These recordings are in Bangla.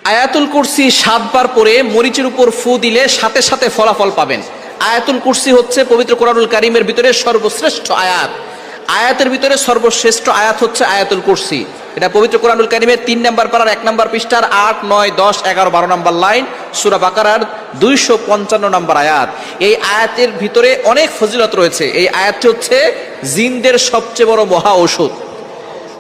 আয়াতুল কুরসি 7 বার পরে মরিচের উপর ফু দিলে সাথে সাথে ফলাফল পাবেন। আয়াতুল কুরসি হচ্ছে পবিত্র কোরআনুল কারীমের ভিতরে সর্বশ্রেষ্ঠ আয়াত। আয়াতের ভিতরে সর্বশ্রেষ্ঠ আয়াত হচ্ছে আয়াতুল কুরসি। এটা পবিত্র কোরআনুল কারীমের 3 নম্বর পারার 1 নম্বর পৃষ্ঠার 8, 9, 10, 11, 12 নম্বর লাইন, সূরা বাকারার 255 নম্বর আয়াত। এই আয়াতের ভিতরে অনেক ফজিলত রয়েছে। এই আয়াতটি হচ্ছে জিনদের সবচেয়ে বড় মহা ঔষধ।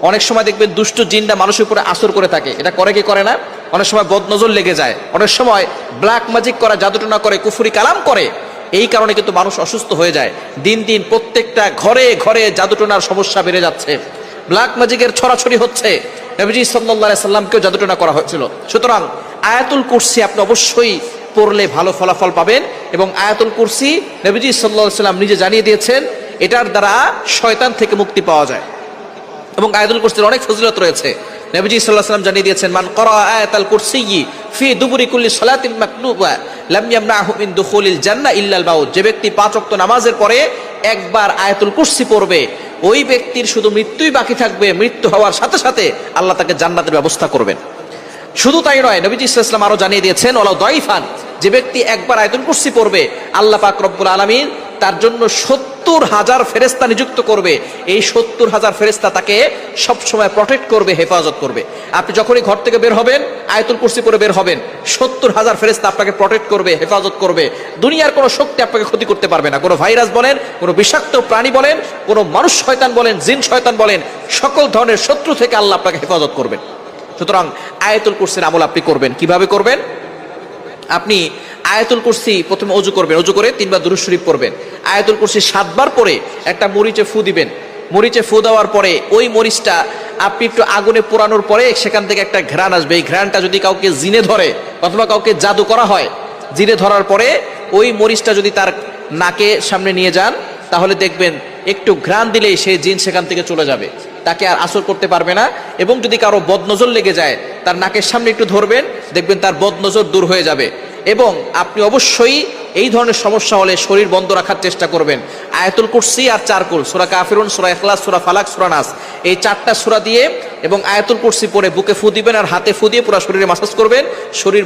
অনেক সময় দেখবেন দুষ্ট জিনরা মানুষের উপরে আসর করে থাকে, এটা করে কি করে না? অনেক সময় বদনজর লেগে যায়, অনেক সময় ব্ল্যাক ম্যাজিক করা, জাদুটনা করে, কুফরি কালাম করে। এই কারণে কিন্তু মানুষ অসুস্থ হয়ে যায়। দিন দিন প্রত্যেকটা ঘরে ঘরে জাদুটনার সমস্যা বেড়ে যাচ্ছে, ব্ল্যাক ম্যাজিকের ছড়াছড়ি হচ্ছে। নবীজি সাল্লাল্লাহু আলাইহি সাল্লামকেও জাদুটনা করা হয়েছিল। সুতরাং আয়াতুল কুরসি আপনি অবশ্যই পড়লে ভালো ফলাফল পাবেন। এবং আয়াতুল কুরসি নবীজি সাল্লাল্লাহু আলাইহি সাল্লাম নিজে জানিয়ে দিয়েছেন, এটার দ্বারা শয়তান থেকে মুক্তি পাওয়া যায়। এবং আয়াতুল কুরসির অনেক ফজিলত রয়েছে। নবীজি সাল্লাল্লাহু আলাইহি ওয়াসাল্লাম জানিয়ে দিয়েছেন, মান ক্বারা আয়াতাল কুরসি ফি দুবুরি কুল্লি সালাতিন মাকতুবা লাম ইয়ামনাহু মিন দুখুলিল জান্নাহ ইল্লাল মাউত। যে ব্যক্তি 5 ওয়াক্ত নামাজের পরে একবার আয়াতুল কুরসি পড়বে, ওই ব্যক্তির শুধু মৃত্যুই বাকি থাকবে। মৃত্যু হওয়ার সাথে সাথে আল্লাহ তাকে জান্নাতের ব্যবস্থা করবেন। শুধু তাই নয়, নবীজি সাল্লাল্লাহু আলাইহি ওয়াসাল্লাম আরো জানিয়ে দিয়েছেন, ওয়ালা দাইফান, যে ব্যক্তি একবার আয়াতুল কুরসি পড়বে, আল্লাহ পাক রব্বুল আলামিন তার জন্য 70,000 ফেরেশতা নিযুক্ত করবে। এই 70,000 ফেরেশতা তাকে সব সময় প্রটেক্ট করবে, হেফাজত করবে। আপনি যখনই ঘর থেকে বের হবেন, আয়াতুল কুরসি পড়ে বের হবেন, 70,000 ফেরেশতা আপনাকে প্রটেক্ট করবে, হেফাজত করবে। দুনিয়ার কোনো শক্তি আপনাকে ক্ষতি করতে পারবে না। কোনো ভাইরাস বলেন, কোনো বিষাক্ত প্রাণী বলেন, কোনো মানুষ শয়তান বলেন, জিন শয়তান বলেন, সকল ধরনের শত্রু থেকে আল্লাহ আপনাকে হেফাজত করবেন। সুতরাং আয়াতুল কুরসির আমল আপনি করবেন। কিভাবে করবেন? আপনি আয়াতুল কুরসি প্রথমে ওযু করবেন, ওযু করে 3 বার দুরূদ শরীফ পড়বেন। আয়াতুল কুরসি 7 বার পরে একটা মরিচে ফু দিবেন। মরিচে ফু দেওয়ার পরে ওই মরিচটা আপনি একটু আগুনে পোড়ানোর পরে সেখান থেকে একটা ঘ্রাণ আসবে। এই ঘ্রাণটা যদি কাউকে জিনে ধরে অথবা কাউকে জাদু করা হয়, জিনে ধরার পরে ওই মরিচটা যদি তার নাকে সামনে নিয়ে যান, তাহলে দেখবেন একটু ঘ্রাণ দিলেই সেই জিন সেখান থেকে চলে যাবে, তাকে আর আসর করতে পারবে না। এবং যদি কারো বদনজর লেগে যায়, তার নাকের সামনে একটু ধরবেন, দেখবেন তার বদনজর দূর হয়ে যাবে। এবং আপনি অবশ্যই এই ধরনের সমস্যা হলে শরীর বন্ধ রাখার চেষ্টা করবেন। আয়াতুল কুরসি আর 4 কুল, সূরা কাফিরুন, সূরা ইখলাস, সূরা ফালাক, সূরা নাস, এই 4টা সূরা দিয়ে এবং আয়াতুল কুরসি পড়ে বুকে ফু দিবেন আর হাতে ফু দিয়ে পুরো শরীরে মাসাজ করবেন। শরীর